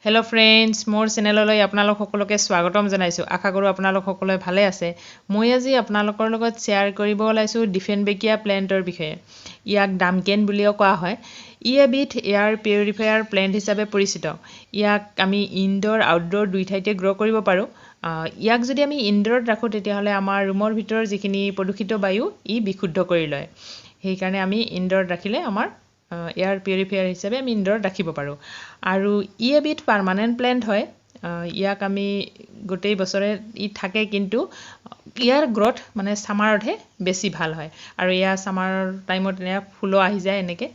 Hello' friends, মোৰ চেনেললৈ আপোনালোক সকলোকে স্বাগতম জনাইছোঁ। আশা কৰোঁ আপোনালোক সকলোৱে ভালে আছে। মই আজি আপোনালোকৰ লগত শ্বেয়াৰ কৰিব ওলাইছোঁ ডিফেনবেকিয়া প্লেণ্টৰ বিষয়ে। ইয়াক ডামকেন বুলিও কোৱা হয়। ই এবিধ এয়াৰ পিউৰিফায়াৰ প্লেণ্ট হিচাপে পৰিচিত। ইয়াক আমি ইনডোৰ আউটডোৰ দুই ঠাইতে গ্ৰ' কৰিব পাৰোঁ। ইয়াক যদি আমি ইনডোৰত ৰাখোঁ তেতিয়াহ'লে আমাৰ ৰুমৰ ভিতৰৰ যিখিনি প্ৰদূষিত বায়ু ই বিশুদ্ধ কৰি লয়। সেইকাৰণে আমি ইনডোৰত ৰাখিলে আমাৰ এয়াৰ পিউৰিফায়াৰ হিচাপে আমি ইনডোৰত ৰাখিব পাৰোঁ। আৰু ই এবিধ পাৰ্মানেণ্ট প্লেণ্ট হয়। ইয়াক আমি গোটেই বছৰে ই থাকে, কিন্তু ইয়াৰ গ্ৰথ মানে ছামাৰতহে বেছি ভাল হয়। আৰু এয়া ছামাৰ টাইমত ফুলো আহি যায় এনেকৈ।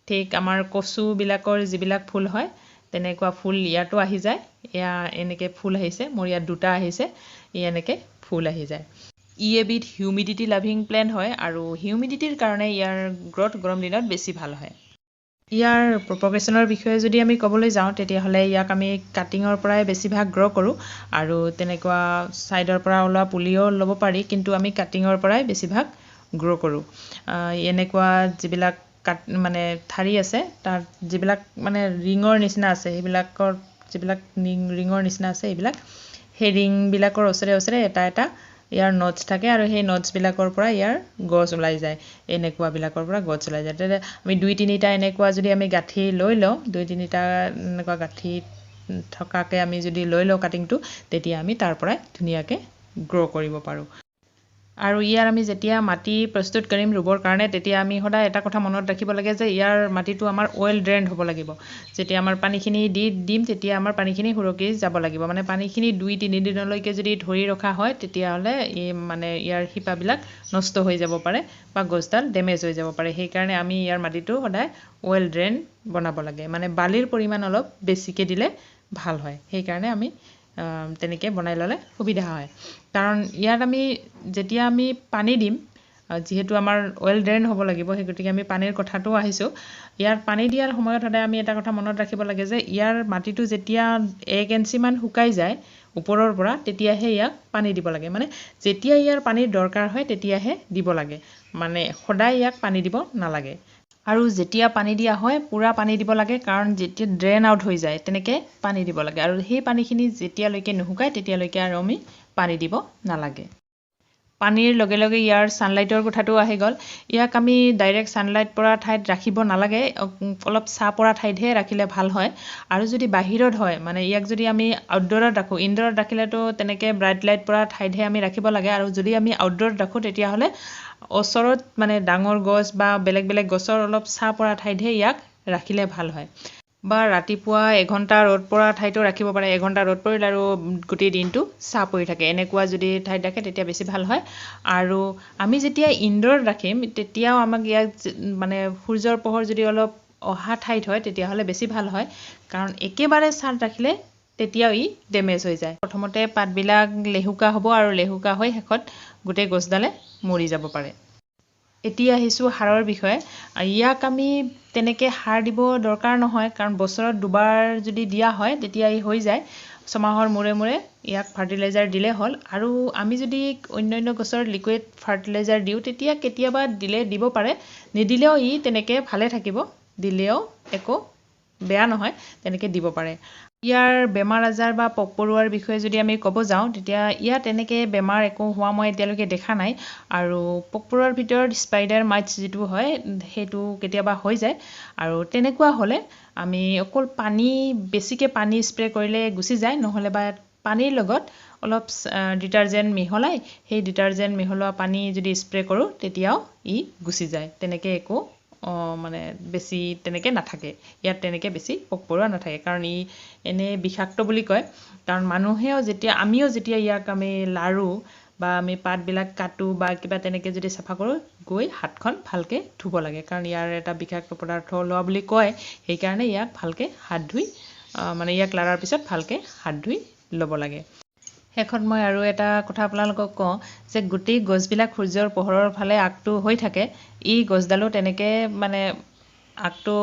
ঠিক আমাৰ কচুবিলাকৰ যিবিলাক ফুল হয় তেনেকুৱা ফুল ইয়াতো আহি যায়। এয়া এনেকৈ ফুল আহিছে, মোৰ ইয়াত দুটা আহিছে, ই এনেকৈ ফুল আহি যায়। ই এবিধ হিউমিডিটি লাভিং প্লেণ্ট হয় আৰু হিউমিডিটিৰ কাৰণে ইয়াৰ গ্ৰথ গৰম দিনত বেছি ভাল হয়। ইয়াৰ প্ৰপগেশ্যনৰ বিষয়ে যদি আমি ক'বলৈ যাওঁ তেতিয়াহ'লে ইয়াক আমি কাটিঙৰ পৰাই বেছিভাগ গ্ৰ' কৰোঁ আৰু তেনেকুৱা ছাইডৰ পৰা ওলোৱা পুলিও ল'ব পাৰি, কিন্তু আমি কাটিঙৰ পৰাই বেছিভাগ গ্ৰ' কৰোঁ। এনেকুৱা যিবিলাক মানে ঠাৰি আছে তাত যিবিলাক মানে ৰিঙৰ নিচিনা আছে, সেইবিলাকৰ যিবিলাক ৰিঙৰ নিচিনা আছে এইবিলাক, সেই ৰিংবিলাকৰ ওচৰে ওচৰে এটা এটা ইয়াৰ নটছ থাকে আৰু সেই নটছবিলাকৰ পৰা ইয়াৰ গছ ওলাই যায়। এনেকুৱাবিলাকৰ পৰা গছ ওলাই যায়। তেতিয়া আমি দুই তিনিটা এনেকুৱা যদি আমি গাঁঠি লৈ লওঁ, দুই তিনিটা এনেকুৱা গাঁঠি থকাকৈ আমি যদি লৈ লওঁ কাটিংটো, তেতিয়া আমি তাৰ পৰাই ধুনীয়াকৈ গ্ৰ' কৰিব পাৰোঁ। আৰু ইয়াৰ আমি যেতিয়া মাটি প্ৰস্তুত কৰিম ৰুবৰ কাৰণে, তেতিয়া আমি সদায় এটা কথা মনত ৰাখিব লাগে যে ইয়াৰ মাটিটো আমাৰ ৱেল ড্ৰেইনড হ'ব লাগিব। যেতিয়া আমাৰ পানীখিনি দিম তেতিয়া আমাৰ পানীখিনি সুৰকি যাব লাগিব। মানে পানীখিনি 2-3 দিনলৈকে যদি ধৰি ৰখা হয় তেতিয়াহ'লে মানে ইয়াৰ শিপাবিলাক নষ্ট হৈ যাব পাৰে বা গছডাল ডেমেজ হৈ যাব পাৰে। সেইকাৰণে আমি ইয়াৰ মাটিটো সদায় ৱেল ড্ৰেইন বনাব লাগে। মানে বালিৰ পৰিমাণ অলপ বেছিকৈ দিলে ভাল হয়। সেইকাৰণে আমি তেনেকৈ বনাই ল'লে সুবিধা হয়। কাৰণ ইয়াত আমি যেতিয়া আমি পানী দিম, যিহেতু আমাৰ ৱেল ড্ৰেইন হ'ব লাগিব, সেই গতিকে আমি পানীৰ কথাটো আহিছোঁ। ইয়াৰ পানী দিয়াৰ সময়ত সদায় আমি এটা কথা মনত ৰাখিব লাগে যে ইয়াৰ মাটিটো যেতিয়া 1 ইঞ্চিমান শুকাই যায় ওপৰৰ পৰা, তেতিয়াহে ইয়াক পানী দিব লাগে। মানে যেতিয়া ইয়াৰ পানীৰ দৰকাৰ হয় তেতিয়াহে দিব লাগে, মানে সদায় ইয়াক পানী দিব নালাগে। আৰু যেতিয়া পানী দিয়া হয় পূৰা পানী দিব লাগে, কাৰণ যেতিয়া ড্ৰেইন আউট হৈ যায় তেনেকৈ পানী দিব লাগে। আৰু সেই পানীখিনি যেতিয়ালৈকে নুশুকায় তেতিয়ালৈকে আৰু আমি পানী দিব নালাগে। পানীৰ লগে লগে ইয়াৰ ছানলাইটৰ কথাটো আহি গ'ল। ইয়াক আমি ডাইৰেক্ট ছানলাইট পৰা ঠাইত ৰাখিব নালাগে, অলপ ছাঁ পৰা ঠাইতহে ৰাখিলে ভাল হয়। আৰু যদি বাহিৰত হয়, মানে ইয়াক যদি আমি আউটডোৰত ৰাখোঁ, ইনডোৰত ৰাখিলেতো তেনেকৈ ব্ৰাইট লাইট পৰা ঠাইতহে আমি ৰাখিব লাগে। আৰু যদি আমি আউটডোৰত ৰাখোঁ তেতিয়াহ'লে ওচৰত মানে ডাঙৰ গছ বা বেলেগ বেলেগ গছৰ অলপ ছাঁ পৰা ঠাইতহে ইয়াক ৰাখিলে ভাল হয়। বা ৰাতিপুৱা 1 ঘণ্টা ৰ'দ পৰা ঠাইতো ৰাখিব পাৰে। 1 ঘণ্টা ৰ'দ পৰিল আৰু গোটেই দিনটো ছাঁ পৰি থাকে, এনেকুৱা যদি ঠাইত ৰাখে তেতিয়া বেছি ভাল হয়। আৰু আমি যেতিয়া ইনডোৰত ৰাখিম তেতিয়াও আমাক ইয়াক মানে সূৰ্যৰ পোহৰ যদি অলপ অহা ঠাইত হয় তেতিয়াহ'লে বেছি ভাল হয়, কাৰণ একেবাৰে ছাঁত ৰাখিলে তেতিয়াও ই ডেমেজ হৈ যায়। প্ৰথমতে পাতবিলাক লেহুকা হ'ব আৰু লেহুকা হৈ শেষত গোটেই গছডালে মৰি যাব পাৰে। এতিয়া আহিছোঁ সাৰৰ বিষয়ে। ইয়াক আমি তেনেকৈ সাৰ দিব দৰকাৰ নহয়, কাৰণ বছৰত 2বাৰ যদি দিয়া হয় তেতিয়া ই হৈ যায়। 6 মাহৰ মূৰে মূৰে ইয়াক ফাৰ্টিলাইজাৰ দিলেই হ'ল। আৰু আমি যদি অন্যান্য গছৰ লিকুইড ফাৰ্টিলাইজাৰ দিওঁ তেতিয়া কেতিয়াবা দিব পাৰে, নিদিলেও ই তেনেকৈ ভালে থাকিব, দিলেও একো বেয়া নহয়, তেনেকৈ দিব পাৰে। ইয়াৰ বেমাৰ আজাৰ বা পোক পৰুৱাৰ বিষয়ে যদি আমি ক'ব যাওঁ তেতিয়া ইয়াত এনেকৈ বেমাৰ একো হোৱা মই এতিয়ালৈকে দেখা নাই। আৰু পোক পৰুৱাৰ ভিতৰত স্পাইডাৰ মাইটছ যিটো হয় সেইটো কেতিয়াবা হৈ যায়। আৰু তেনেকুৱা হ'লে আমি অকল বেছিকৈ পানী স্প্ৰে কৰিলে গুচি যায়, নহ'লে বা পানীৰ লগত অলপ ডিটাৰজেণ্ট মিহলাই সেই ডিটাৰজেণ্ট মিহলোৱা পানী যদি স্প্ৰে কৰোঁ তেতিয়াও ই গুচি যায়। তেনেকৈ একো মানে বেছি তেনেকৈ নাথাকে ইয়াত, তেনেকৈ বেছি পোক পৰুৱা নাথাকে, কাৰণ ই এনেই বিষাক্ত বুলি কয়। কাৰণ আমিও যেতিয়া ইয়াক আমি লাৰোঁ বা আমি পাতবিলাক কাটোঁ বা কিবা তেনেকৈ যদি চাফা কৰোঁ, গৈ হাতখন ভালকৈ ধুব লাগে, কাৰণ ইয়াৰ এটা বিষাক্ত পদাৰ্থ ওলোৱা বুলি কয়। সেইকাৰণে ইয়াক ভালকৈ হাত ধুই মানে ইয়াক লাৰাৰ পিছত ভালকৈ হাত ধুই ল'ব লাগে। শেষত মই আৰু এটা কথা আপোনালোকক কওঁ যে গোটেই গছবিলাক সূৰ্যৰ পোহৰৰ ফালে আগটো হৈ থাকে, গছডালো তেনেকৈ মানে আগটো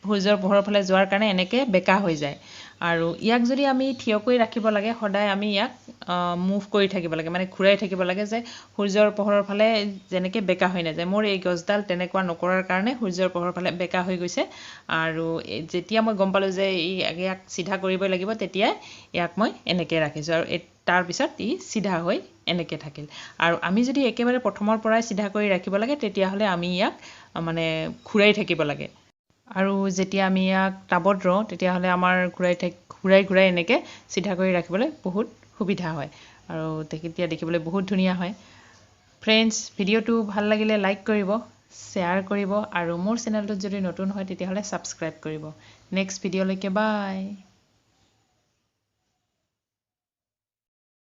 সূৰ্যৰ পোহৰৰ ফালে যোৱাৰ কাৰণে এনেকৈ বেকা হৈ যায়। আৰু ইয়াক যদি আমি থিয় কৰি ৰাখিব লাগে সদায় আমি ইয়াক মুভ কৰি থাকিব লাগে মানে ঘূৰাই থাকিব লাগে যে সূৰ্যৰ পোহৰৰ ফালে যেনেকৈ বেকা হৈ নাযায় মোৰ এই গছডাল তেনেকুৱা নকৰাৰ কাৰণে সূৰ্যৰ পোহৰৰ ফালে বেকা হৈ গৈছে আৰু যেতিয়া মই গম পালোঁ যে ইয়াক চিধা কৰিবই লাগিব তেতিয়া ইয়াক মই এনেকৈ ৰাখিছোঁ আৰু তাৰপিছত ই চিধা হৈ এনেকৈ থাকিল আৰু আমি যদি একেবাৰে প্ৰথমৰ পৰাই চিধা কৰি ৰাখিব লাগে তেতিয়াহ'লে আমি ইয়াক মানে ঘূৰাই থাকিব লাগে আৰু যেতিয়া আমি ইয়াক টাবত ৰওঁ তেতিয়াহ'লে আমাৰ ঘূৰাই এনেকৈ চিধা কৰি ৰাখিবলৈ বহুত সুবিধা হয় আৰু তেতিয়া দেখিবলৈ বহুত ধুনীয়া হয় ফ্ৰেণ্ডছ ভিডিঅ'টো ভাল লাগিলে লাইক কৰিব শ্বেয়াৰ কৰিব আৰু মোৰ চেনেলটোত যদি নতুন হয় তেতিয়াহ'লে ছাবস্ক্ৰাইব কৰিব নেক্সট ভিডিঅ'লৈকে বাই